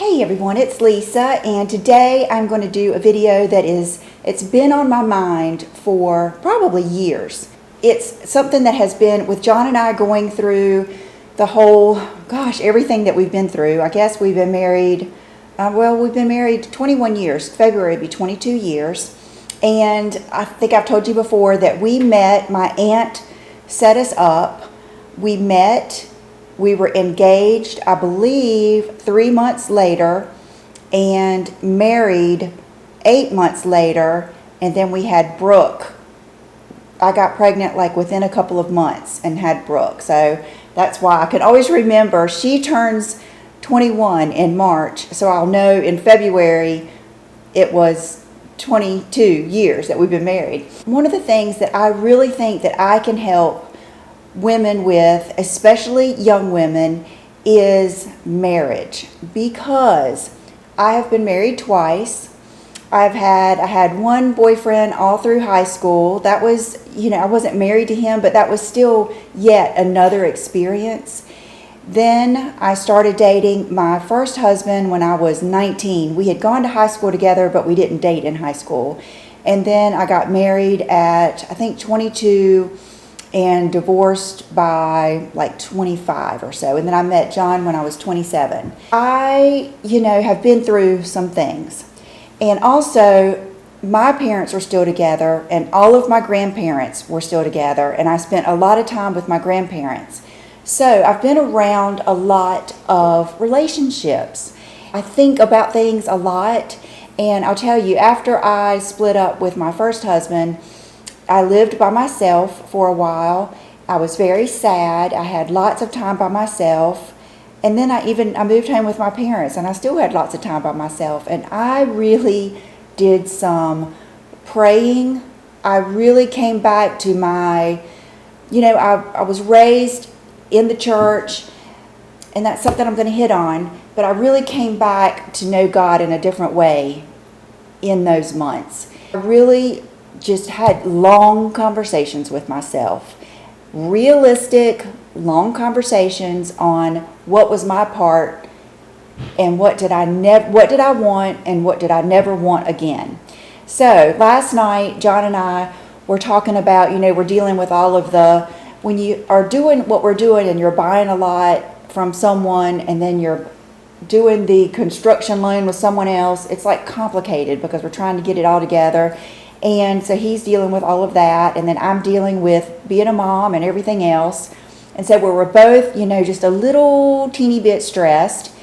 Hey everyone, it's Lisa, and today I'm going to do a video it's been on my mind for probably years. It's something that has been with John and I going through the whole, everything that we've been through. I guess we've been married, we've been married 21 years. February will be 22 years. And I think I've told you before that we met, my aunt set us up. We met. We were engaged, I believe, 3 months later, and married 8 months later, and then we had Brooke. I got pregnant like within a couple of months and had Brooke. So that's why I can always remember. She turns 21 in March, so I'll know in February it was 22 years that we've been married. One of the things that I really think that I can help women with, especially young women, is marriage, because I have been married twice. I had one boyfriend all through high school. That was, I wasn't married to him, but that was still yet another experience. Then I started dating my first husband when I was 19. We had gone to high school together, but we didn't date in high school. And then I got married at, I think, 22 and divorced by like 25 or so. And then I met John when I was 27. I, have been through some things. And also, my parents were still together, and all of my grandparents were still together, and I spent a lot of time with my grandparents. So I've been around a lot of relationships. I think about things a lot, and I'll tell you, after I split up with my first husband, I lived by myself for a while. I was very sad. I had lots of time by myself. And then I moved home with my parents, and I still had lots of time by myself. And I really did some praying. I really came back to my, I was raised in the church, and that's something I'm going to hit on. But I really came back to know God in a different way in those months. I really just had long conversations with myself, realistic, long conversations on what was my part and what did I want and what did I never want again. So last night, John and I were talking about, we're dealing with all of when you are doing what we're doing and you're buying a lot from someone and then you're doing the construction loan with someone else, it's like complicated because we're trying to get it all together. And so he's dealing with all of that, and then I'm dealing with being a mom and everything else. And so we're both, just a little teeny bit stressed.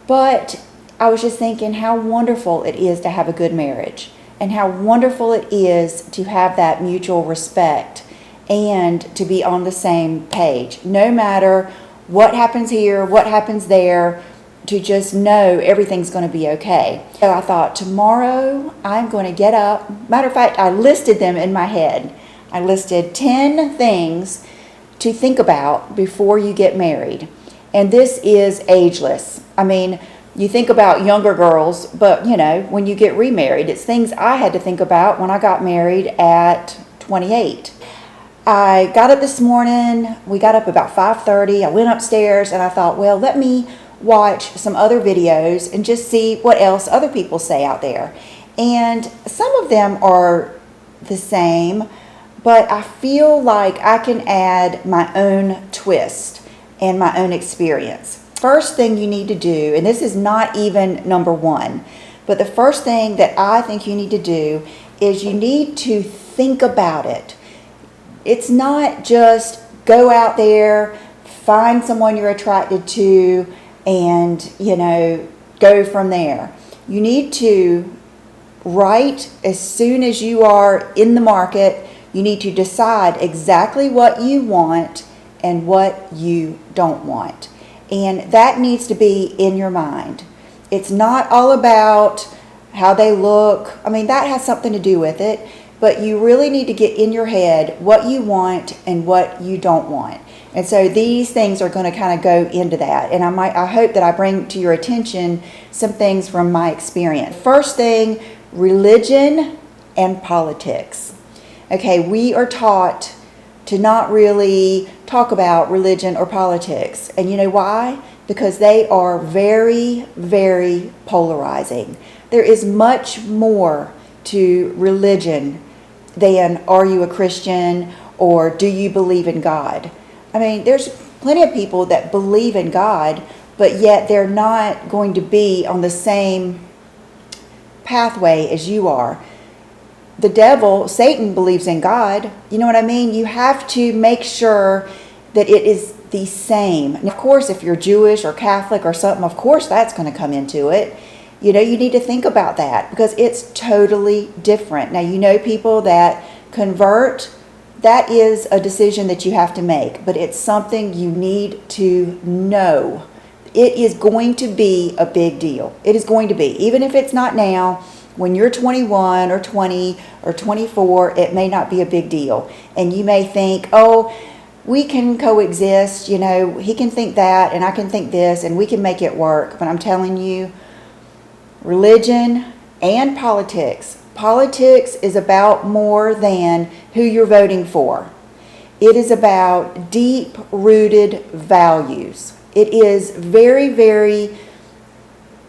But I was just thinking how wonderful it is to have a good marriage, and how wonderful it is to have that mutual respect and to be on the same page. No matter what happens here, what happens there, to just know everything's going to be okay. So I thought, tomorrow I'm going to get up. Matter of fact, I listed them in my head. I listed 10 things to think about before you get married. And this is ageless. I mean, you think about younger girls, but when you get remarried, it's things I had to think about when I got married at 28. I got up this morning. We got up about 5:30. I went upstairs and I thought, well, let me watch some other videos and just see what else other people say out there. And some of them are the same, but I feel like I can add my own twist and my own experience. First thing you need to do, and this is not even number one, but the first thing that I think you need to do is you need to think about it. It's not just go out there, find someone you're attracted to, and go from there. You need to, right as soon as you are in the market, you need to decide exactly what you want and what you don't want. And that needs to be in your mind. It's not all about how they look. I mean, that has something to do with it, but you really need to get in your head what you want and what you don't want. And so these things are going to kind of go into that. And I hope that I bring to your attention some things from my experience. First thing, religion and politics. Okay, we are taught to not really talk about religion or politics. And you know why? because they are very, very polarizing. There is much more to religion than are you a Christian or do you believe in God? I mean, there's plenty of people that believe in God, but yet they're not going to be on the same pathway as you are. The devil, Satan, believes in God. You know what I mean? You have to make sure that it is the same. And of course, if you're Jewish or Catholic or something, of course that's going to come into it. You know, you need to think about that because it's totally different. Now, you know, people that convert, that is a decision that you have to make, but it's something you need to know. It is going to be a big deal. It is going to be. Even if it's not now, when you're 21 or 20 or 24, it may not be a big deal. And you may think, oh, we can coexist, you know, he can think that and I can think this and we can make it work. But I'm telling you, religion and politics is about more than who you're voting for. It is about deep-rooted values. It is very, very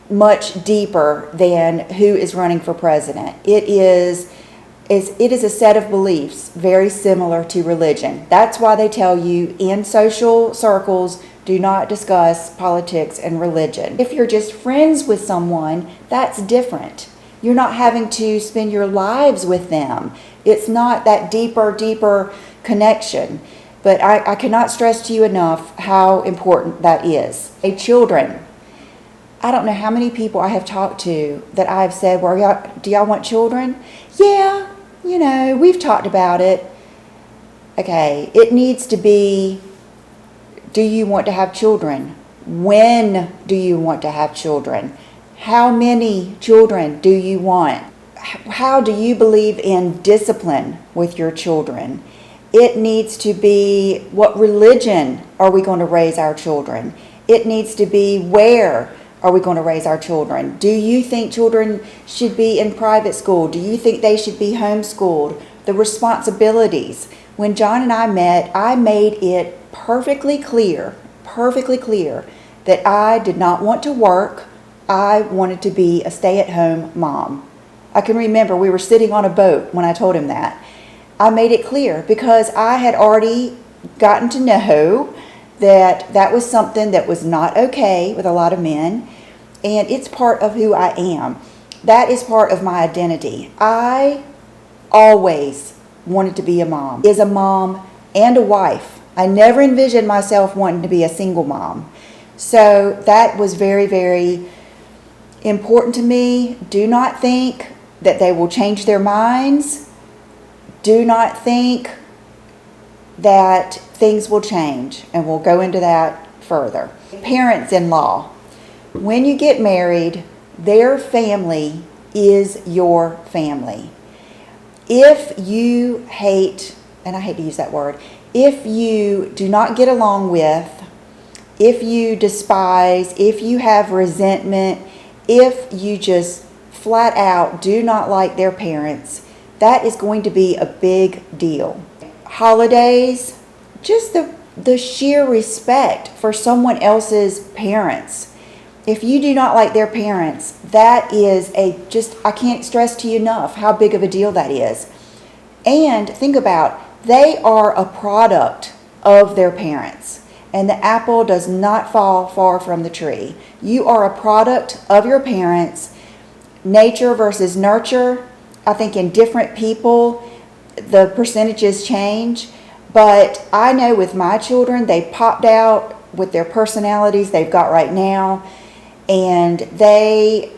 much deeper than who is running for president. It is a set of beliefs very similar to religion. That's why they tell you in social circles, do not discuss politics and religion. If you're just friends with someone, that's different. You're not having to spend your lives with them. It's not that deeper connection. But I cannot stress to you enough how important that is. Children. I don't know how many people I have talked to that I've said, well, do y'all want children? Yeah, you know, we've talked about it. Okay, it needs to be, do you want to have children? When do you want to have children? How many children do you want? How do you believe in discipline with your children? It needs to be, what religion are we going to raise our children? It needs to be, where are we going to raise our children? Do you think children should be in private school? Do you think they should be homeschooled? The responsibilities. When John and I met, I made it perfectly clear that I did not want to work. I wanted to be a stay-at-home mom. I can remember we were sitting on a boat when I told him that. I made it clear because I had already gotten to know that was something that was not okay with a lot of men, and it's part of who I am. That is part of my identity. I always wanted to be a mom. As a mom and a wife. I never envisioned myself wanting to be a single mom. So that was very, very important to me. Do not think that they will change their minds. Do not think that things will change, and we'll go into that further. Parents-in-law. When you get married, their family is your family. If you hate, and I hate to use that word, if you do not get along with, if you despise, if you have resentment, if you just flat out do not like their parents, that is going to be a big deal. Holidays, just the sheer respect for someone else's parents. If you do not like their parents, that is I can't stress to you enough how big of a deal that is. And think about, they are a product of their parents. And the apple does not fall far from the tree. You are a product of your parents. Nature versus nurture. I think in different people, the percentages change. But I know with my children, they popped out with their personalities they've got right now. And they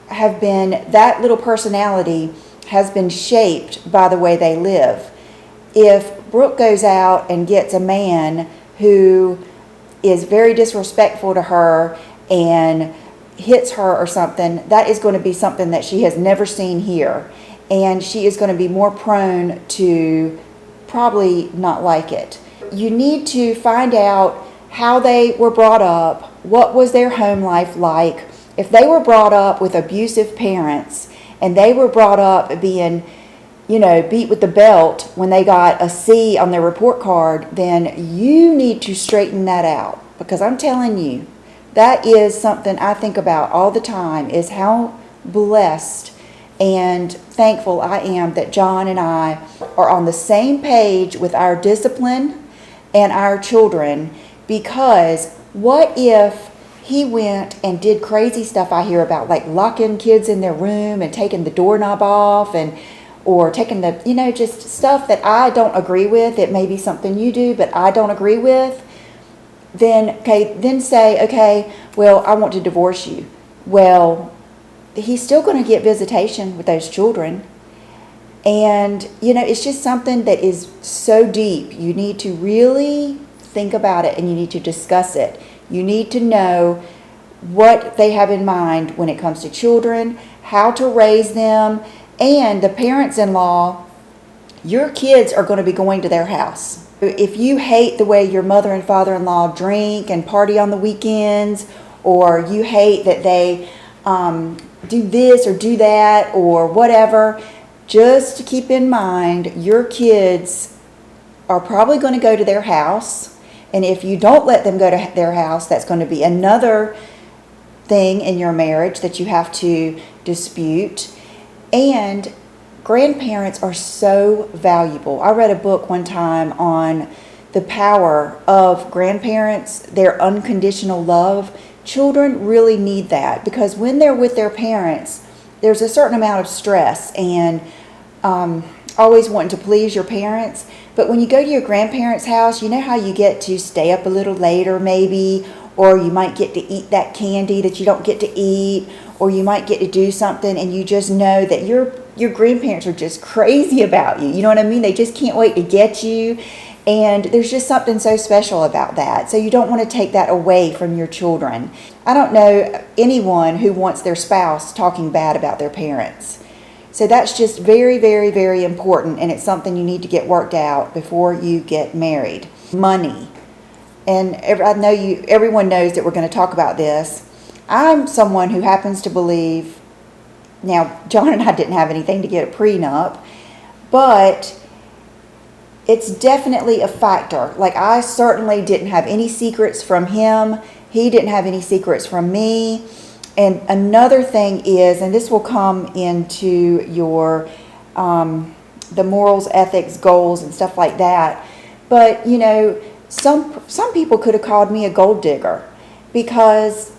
have been, that little personality has been shaped by the way they live. If Brooke goes out and gets a man who is very disrespectful to her and hits her or something, that is going to be something that she has never seen here. And she is going to be more prone to probably not like it. You need to find out how they were brought up, what was their home life like. If they were brought up with abusive parents and they were brought up being, beat with the belt when they got a C on their report card, then you need to straighten that out. Because I'm telling you, That is something I think about all the time, is how blessed and thankful I am that John and I are on the same page with our discipline and our children. Because what if he went and did crazy stuff I hear about, like locking kids in their room and taking the doorknob off, or taking the, just stuff that I don't agree with. It may be something you do, but I don't agree with. Then say, okay, well, I want to divorce you. Well, he's still going to get visitation with those children. And, it's just something that is so deep. You need to really think about it, and you need to discuss it. You need to know what they have in mind when it comes to children, how to raise them, and the parents-in-law. Your kids are going to be going to their house. If you hate the way your mother and father-in-law drink and party on the weekends, or you hate that they do this or do that or whatever, just keep in mind your kids are probably going to go to their house. And if you don't let them go to their house, that's going to be another thing in your marriage that you have to dispute. And grandparents are so valuable. I read a book one time on the power of grandparents, their unconditional love. Children really need that, because when they're with their parents, there's a certain amount of stress and always wanting to please your parents. But when you go to your grandparents' house, you know how you get to stay up a little later maybe, or you might get to eat that candy that you don't get to eat, or you might get to do something, and you just know that your grandparents are just crazy about you. You know what I mean? They just can't wait to get you. And there's just something so special about that. So you don't want to take that away from your children. I don't know anyone who wants their spouse talking bad about their parents. So that's just very, very, very important, and it's something you need to get worked out before you get married. Money. And I know everyone knows that we're going to talk about this. I'm someone who happens to believe, now John and I didn't have anything to get a prenup, but it's definitely a factor. Like, I certainly didn't have any secrets from him. He didn't have any secrets from me. And another thing is, and this will come into your the morals, ethics, goals, and stuff like that. But some people could have called me a gold digger, because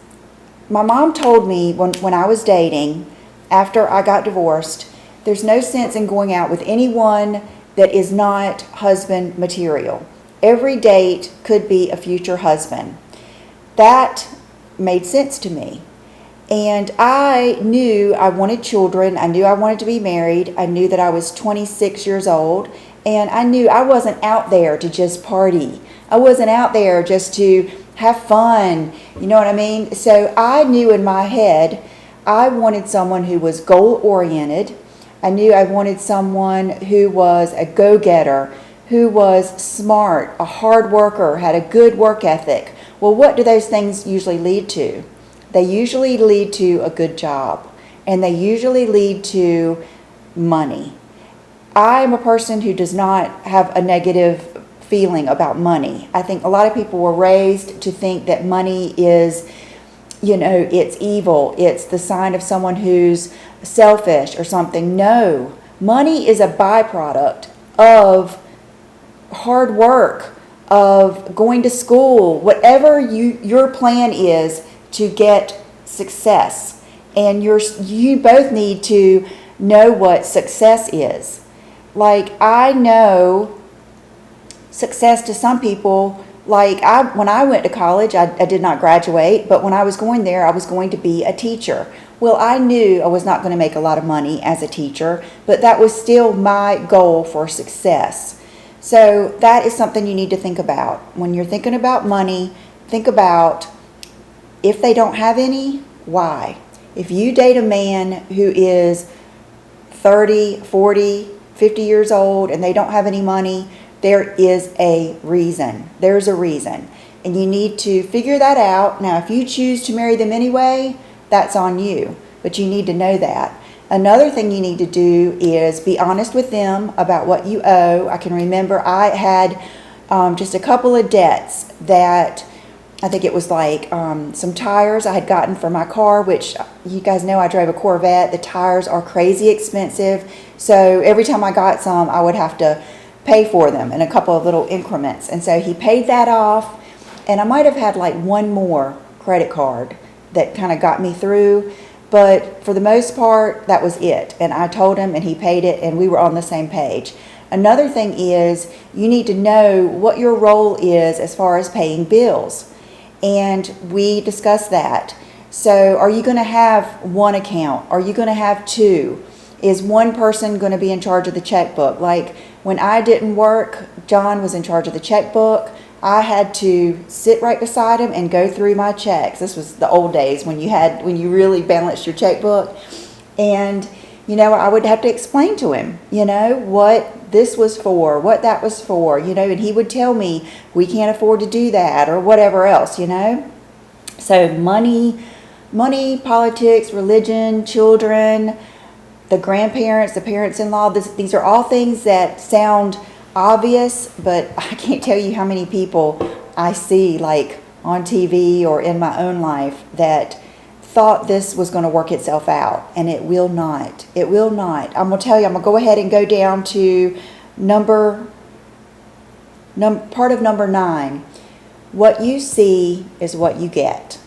my mom told me when I was dating, after I got divorced, there's no sense in going out with anyone that is not husband material. Every date could be a future husband. That made sense to me. And I knew I wanted children. I knew I wanted to be married. I knew that I was 26 years old. And I knew I wasn't out there to just party. I wasn't out there just to have fun. You know what I mean? So I knew in my head I wanted someone who was goal-oriented. I knew I wanted someone who was a go-getter, who was smart, a hard worker, had a good work ethic. Well, what do those things usually lead to? They usually lead to a good job, and they usually lead to money. I am a person who does not have a negative feeling about money. I think a lot of people were raised to think that money is, it's evil. It's the sign of someone who's selfish or something. No, money is a byproduct of hard work, of going to school, whatever your plan is to get success. And you both need to know what success is. Like, I know success to some people. Like, when I went to college, I did not graduate, but when I was going there, I was going to be a teacher. Well, I knew I was not going to make a lot of money as a teacher, but that was still my goal for success. So that is something you need to think about. When you're thinking about money, think about, if they don't have any, why? If you date a man who is 30, 40, 50 years old and they don't have any money, there is a reason. There's a reason. And you need to figure that out. Now, if you choose to marry them anyway, that's on you. But you need to know that. Another thing you need to do is be honest with them about what you owe. I can remember I had just a couple of debts that I think it was like some tires I had gotten for my car, which you guys know I drove a Corvette. The tires are crazy expensive. So every time I got some, I would have to pay for them in a couple of little increments. And so he paid that off. And I might have had like one more credit card that kind of got me through. But for the most part, that was it. And I told him and he paid it and we were on the same page. Another thing is you need to know what your role is as far as paying bills. And we discussed that. So are you going to have one account? Are you going to have two? Is one person going to be in charge of the checkbook? Like when I didn't work, John was in charge of the checkbook. I had to sit right beside him and go through my checks. This was the old days when you really balanced your checkbook. And, I would have to explain to him, what this was for, what that was for, and he would tell me, we can't afford to do that or whatever else, So money, politics, religion, children, the grandparents, the parents-in-law, these are all things that sound obvious, but I can't tell you how many people I see like on TV or in my own life that thought this was going to work itself out, and it will not. It will not. I'm going to tell you, I'm going to go ahead and go down to part of number 9. What you see is what you get.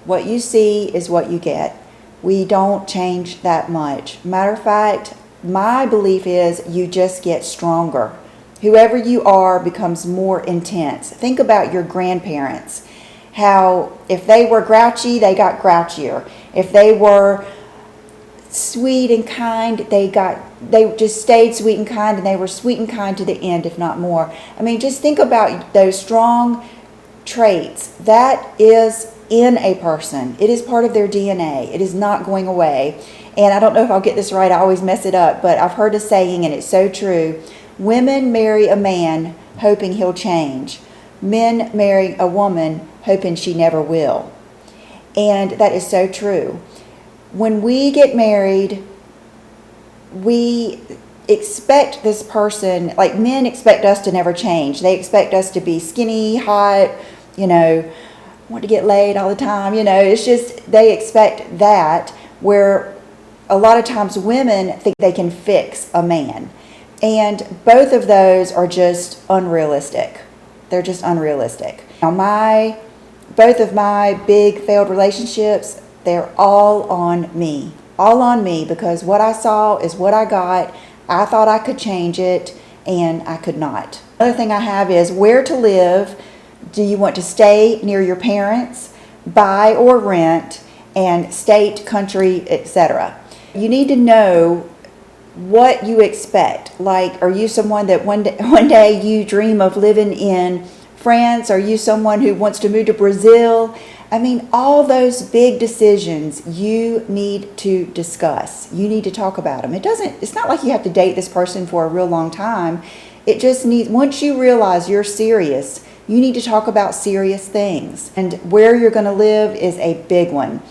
What you see is what you get. We don't change that much. Matter of fact, my belief is you just get stronger. Whoever you are becomes more intense. Think about your grandparents. How if they were grouchy, they got grouchier. If they were sweet and kind, they just stayed sweet and kind, and they were sweet and kind to the end, if not more. I mean, just think about those strong traits. That is in a person. It is part of their DNA. It is not going away. And I don't know if I'll get this right. I always mess it up, but I've heard a saying, and it's so true. Women marry a man hoping he'll change. Men marry a woman hoping she never will. And that is so true. When we get married, we expect this person, like men expect us to never change. They expect us to be skinny, hot, want to get laid all the time. It's just, they expect that, where a lot of times women think they can fix a man. And both of those are just unrealistic. They're just unrealistic. Now both of my big failed relationships, they're all on me. All on me, because what I saw is what I got. I thought I could change it, and I could not. Another thing I have is where to live. Do you want to stay near your parents, buy or rent, and state, country, etc.? You need to know what you expect. Like, are you someone that one day you dream of living in France? Are you someone who wants to move to Brazil? I mean, all those big decisions you need to discuss. You need to talk about them. It's not like you have to date this person for a real long time. It just needs, once you realize you're serious, you need to talk about serious things. And where you're going to live is a big one.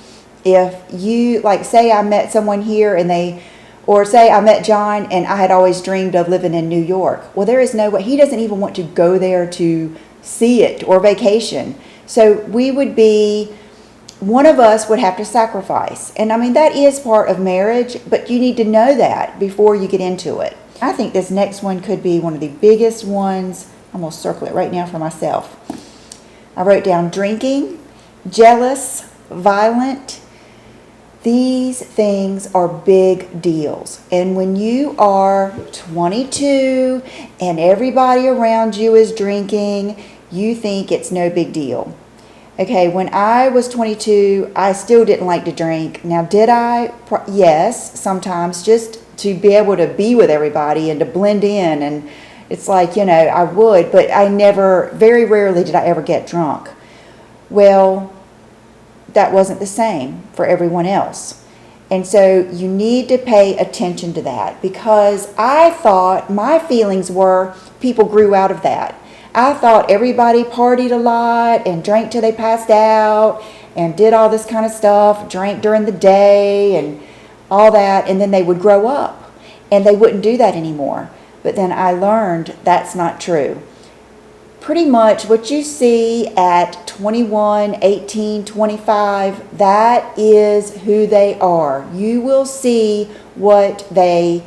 If you, like, say I met someone here or say I met John and I had always dreamed of living in New York. Well, there is no way. He doesn't even want to go there to see it or vacation. So one of us would have to sacrifice. And I mean, that is part of marriage, but you need to know that before you get into it. I think this next one could be one of the biggest ones. I'm going to circle it right now for myself. I wrote down drinking, jealous, violent. These things are big deals. And when you are 22 and everybody around you is drinking, you think it's no big deal. Okay, when I was 22, I still didn't like to drink. Now, did I? Yes, sometimes, just to be able to be with everybody and to blend in. And it's like, I would, but very rarely did I ever get drunk. Well, that wasn't the same for everyone else. And so you need to pay attention to that, because I thought my feelings were people grew out of that. I thought everybody partied a lot and drank till they passed out and did all this kind of stuff, drank during the day and all that, and then they would grow up and they wouldn't do that anymore. But then I learned that's not true. pretty much what you see at 21, 18, 25, that is who they are. You will see what they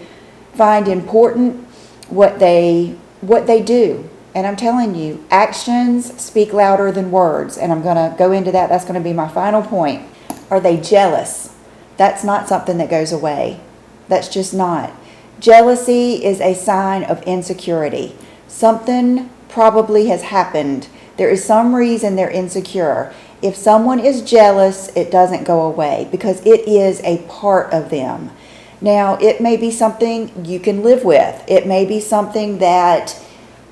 find important, what they do. And I'm telling you, actions speak louder than words. And I'm going to go into that. That's going to be my final point. Are they jealous? That's not something that goes away. That's just not. Jealousy is a sign of insecurity. Something probably has happened. There is some reason they're insecure. If someone is jealous, it doesn't go away because it is a part of them. Now, it may be something you can live with. It may be something that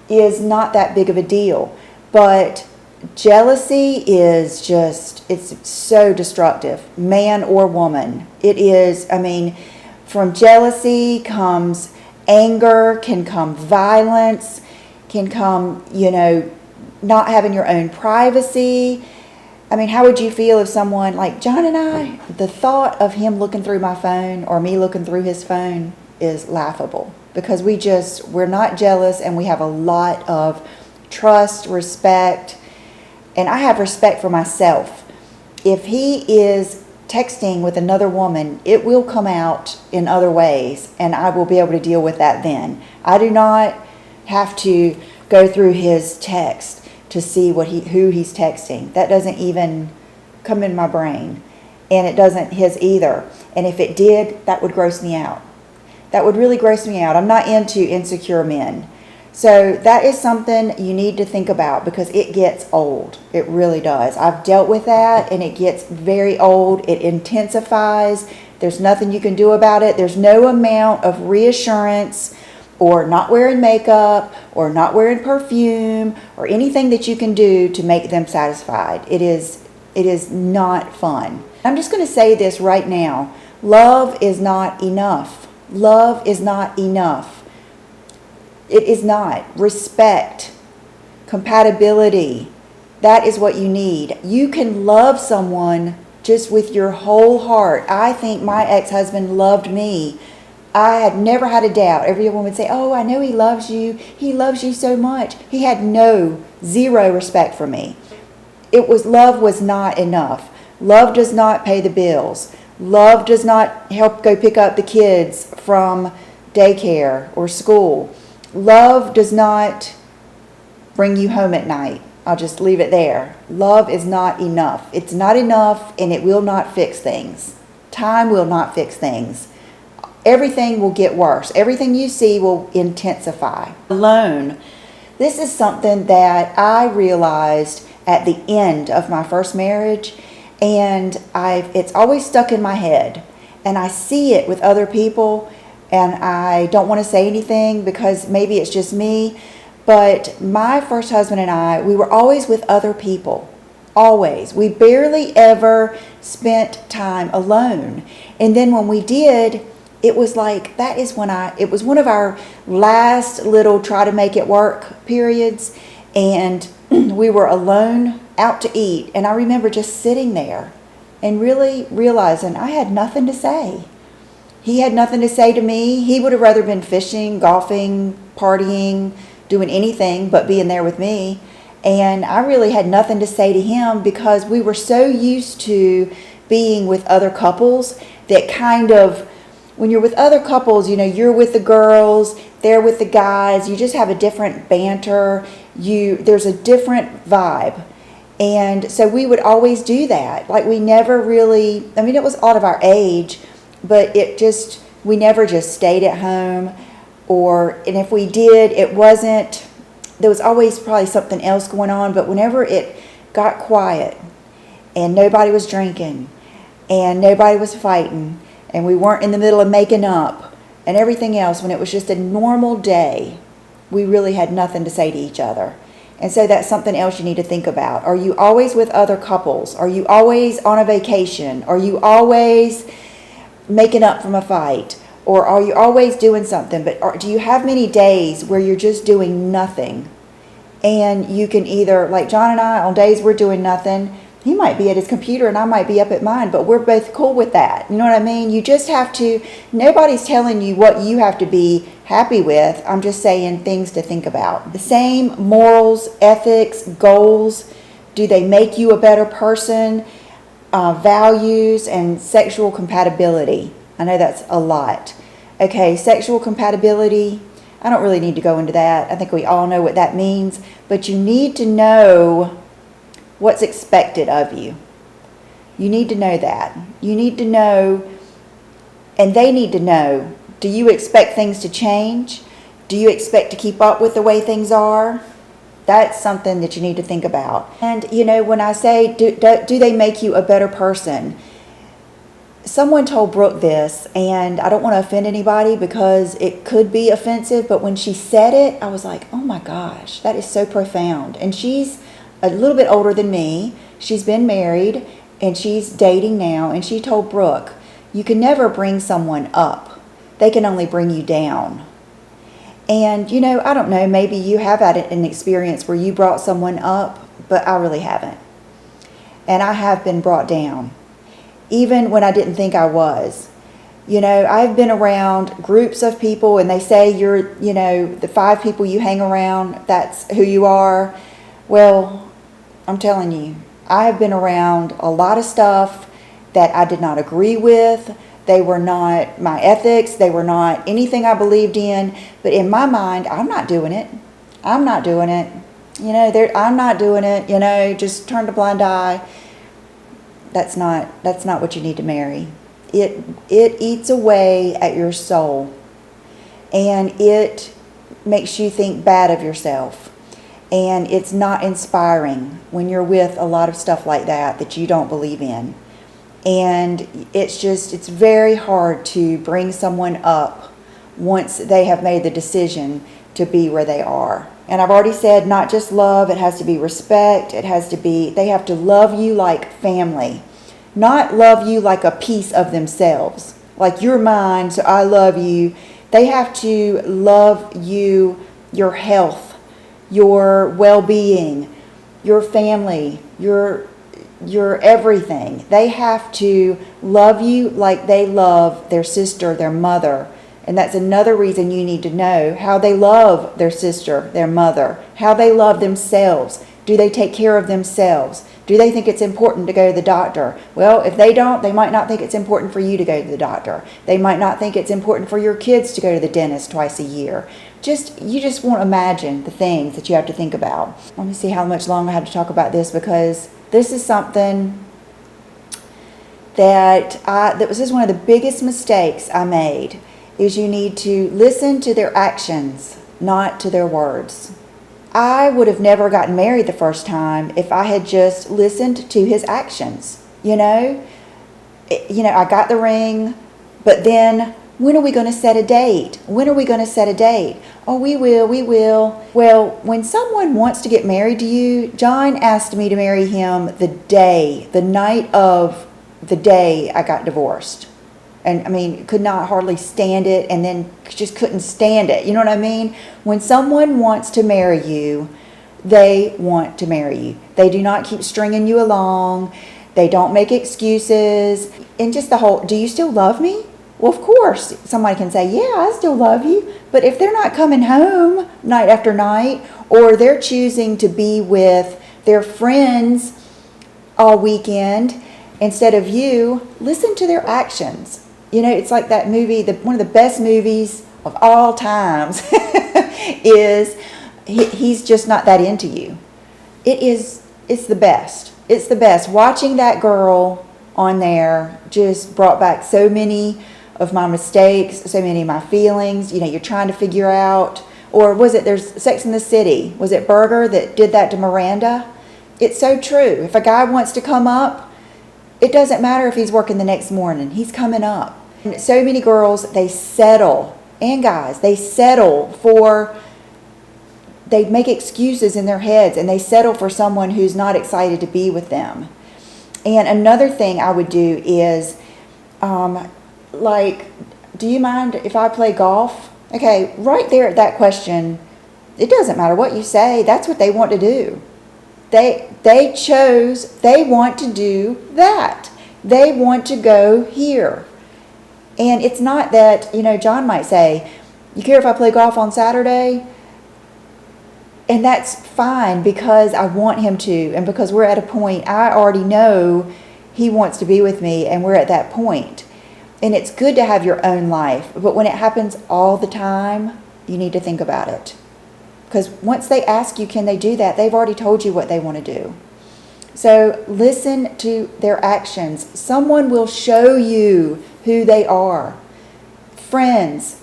is not that big of a deal. But jealousy is just, it's so destructive, man or woman. It is, from jealousy comes anger, can come violence, can come, not having your own privacy. How would you feel if someone, like John and I, the thought of him looking through my phone or me looking through his phone is laughable because we're not jealous and we have a lot of trust, respect, and I have respect for myself. If he is texting with another woman, it will come out in other ways and I will be able to deal with that then. I do not have to go through his text to see who he's texting. That doesn't even come in my brain. And it doesn't his either. And if it did, that would gross me out. That would really gross me out. I'm not into insecure men. So that is something you need to think about because it gets old. It really does. I've dealt with that and it gets very old. It intensifies. There's nothing you can do about it. There's no amount of reassurance or not wearing makeup, or not wearing perfume, or anything that you can do to make them satisfied. It is not fun. I'm just going to say this right now. Love is not enough. Love is not enough. It is not. Respect, compatibility, that is what you need. You can love someone just with your whole heart. I think my ex-husband loved me. I had never had a doubt. Everyone would say, oh, I know he loves you. He loves you so much. He had zero respect for me. Love was not enough. Love does not pay the bills. Love does not help go pick up the kids from daycare or school. Love does not bring you home at night. I'll just leave it there. Love is not enough. It's not enough and it will not fix things. Time will not fix things. Everything will get worse. Everything you see will intensify. Alone. This is something that I realized at the end of my first marriage, and it's always stuck in my head. And I see it with other people, and I don't want to say anything because maybe it's just me, but my first husband and I, we were always with other people. Always. We barely ever spent time alone. And then when we did, it was like, it was one of our last little try to make it work periods. And we were alone out to eat. And I remember just sitting there and really realizing I had nothing to say. He had nothing to say to me. He would have rather been fishing, golfing, partying, doing anything but being there with me. And I really had nothing to say to him because we were so used to being with other couples that kind of, when you're with other couples, you're with the girls, they're with the guys, you just have a different banter, there's a different vibe. And so we would always do that. Like we never really, it was out of our age, but we never just stayed at home, and if we did, there was always probably something else going on, but whenever it got quiet and nobody was drinking and nobody was fighting, and we weren't in the middle of making up and everything else, when it was just a normal day, we really had nothing to say to each other. And so that's something else you need to think about. Are you always with other couples? Are you always on a vacation? Are you always making up from a fight? Or are you always doing something? But do you have many days where you're just doing nothing? And you can either, like John and I, on days we're doing nothing, He might be at his computer and I might be up at mine, but we're both cool with that. You know what I mean? You just have to, nobody's telling you what you have to be happy with. I'm just saying things to think about. The same morals, ethics, goals. Do they make you a better person? Values and sexual compatibility. I know that's a lot. Okay, sexual compatibility. I don't really need to go into that. I think we all know what that means. But you need to know what's expected of you. You need to know that. You need to know, and they need to know, do you expect things to change? Do you expect to keep up with the way things are? That's something that you need to think about. And, you know, when I say, do they make you a better person? Someone told Brooke this, and I don't want to offend anybody because it could be offensive, but when she said it, I was like, oh my gosh, that is so profound. And she's a little bit older than me. She's been married, and she's dating now, and she told Brooke, you can never bring someone up. They can only bring you down. And, you know, I don't know, maybe you have had an experience where you brought someone up, but I really haven't. And I have been brought down, even when I didn't think I was. You know, I've been around groups of people and they say you're, you know, the 5 people you hang around, that's who you are. Well, I'm telling you, I have been around a lot of stuff that I did not agree with. They were not my ethics. They were not anything I believed in. But in my mind, I'm not doing it. I'm not doing it. You know, I'm not doing it. You know, just turn a blind eye. That's not what you need to marry. It eats away at your soul. And it makes you think bad of yourself. And it's not inspiring when you're with a lot of stuff like that you don't believe in. And it's very hard to bring someone up once they have made the decision to be where they are. And I've already said, not just love, it has to be respect. They have to love you like family, not love you like a piece of themselves. Like you're mine, so I love you. They have to love you, your health, your well-being, your family, your everything. They have to love you like they love their sister, their mother. And that's another reason you need to know how they love their sister, their mother, how they love themselves. Do they take care of themselves? Do they think it's important to go to the doctor? Well, if they don't, they might not think it's important for you to go to the doctor. They might not think it's important for your kids to go to the dentist twice a year. You just won't imagine the things that you have to think about. Let me see how much longer I have to talk about this, because this is something this is one of the biggest mistakes I made, is you need to listen to their actions, not to their words. I would have never gotten married the first time if I had just listened to his actions. You know, I got the ring, but then when are we going to set a date? When are we going to set a date? Oh, we will. Well, when someone wants to get married to you, John asked me to marry him the night of the day I got divorced. And I mean, could not hardly stand it, and then just couldn't stand it. You know what I mean? When someone wants to marry you, they want to marry you. They do not keep stringing you along. They don't make excuses. And just the whole, do you still love me? Well, of course, somebody can say, yeah, I still love you. But if they're not coming home night after night, or they're choosing to be with their friends all weekend instead of you, listen to their actions. You know, it's like that movie, one of the best movies of all times is He's just not that into you. It's the best. It's the best. Watching that girl on there just brought back so many of my mistakes, so many of my feelings. You know, you're trying to figure out, or was it, there's Sex in the City, was it Berger that did that to Miranda? It's so true. If a guy wants to come up, it doesn't matter if he's working the next morning. He's coming up. And so many girls, they settle, and guys, they settle for, they make excuses in their heads, and they settle for someone who's not excited to be with them. And another thing I would do is, like, do you mind if I play golf? Okay, right there at that question, it doesn't matter what you say. That's what they want to do. they chose, they want to do that. They want to go here. And it's not that, John might say, you care if I play golf on Saturday? And that's fine because I want him to, and because we're at a point, I already know he wants to be with me, and we're at that point. And it's good to have your own life, but when it happens all the time, you need to think about it. Because once they ask you, can they do that, they've already told you what they want to do. So listen to their actions. Someone will show you who they are. Friends,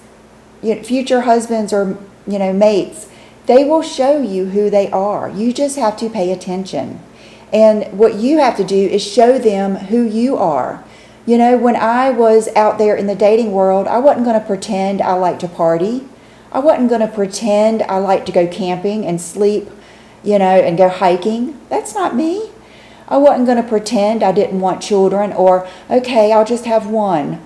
future husbands or, mates, they will show you who they are. You just have to pay attention. And what you have to do is show them who you are. When I was out there in the dating world, I wasn't going to pretend I liked to party. I wasn't going to pretend I liked to go camping and sleep, and go hiking. That's not me. I wasn't going to pretend I didn't want children or, okay, I'll just have one.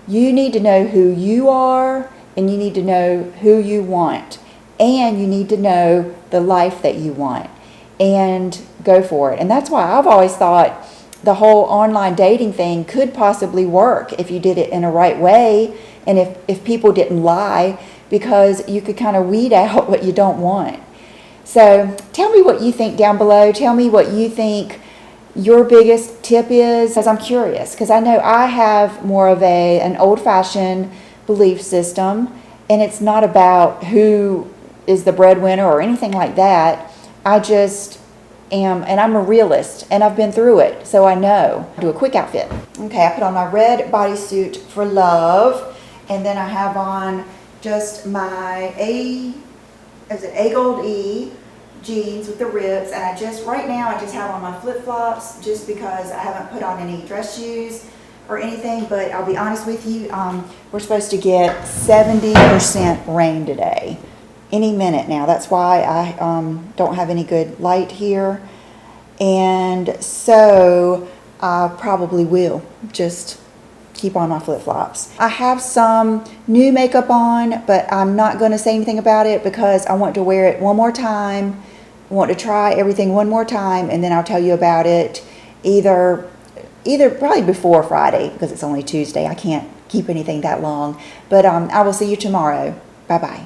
You need to know who you are, and you need to know who you want. And you need to know the life that you want. And go for it. And that's why I've always thought the whole online dating thing could possibly work if you did it in a right way and if people didn't lie, because you could kind of weed out what you don't want. So tell me what you think down below. Tell me what you think your biggest tip is, because I'm curious, because I know I have more of an old-fashioned belief system, and it's not about who is the breadwinner or anything like that. I just am, and I'm a realist, and I've been through it, so I know. Do a quick outfit. Okay, I put on my red bodysuit for love, and then I have on just my A Gold E jeans with the rips, and right now I just have on my flip-flops just because I haven't put on any dress shoes or anything. But I'll be honest with you, we're supposed to get 70% rain today, any minute now. That's why I don't have any good light here, and so I probably will just keep on my flip-flops. I have some new makeup on, but I'm not going to say anything about it because I want to wear it one more time. I want to try everything one more time, and then I'll tell you about it either probably before Friday, because it's only Tuesday. I can't keep anything that long. But I will see you tomorrow. Bye-bye.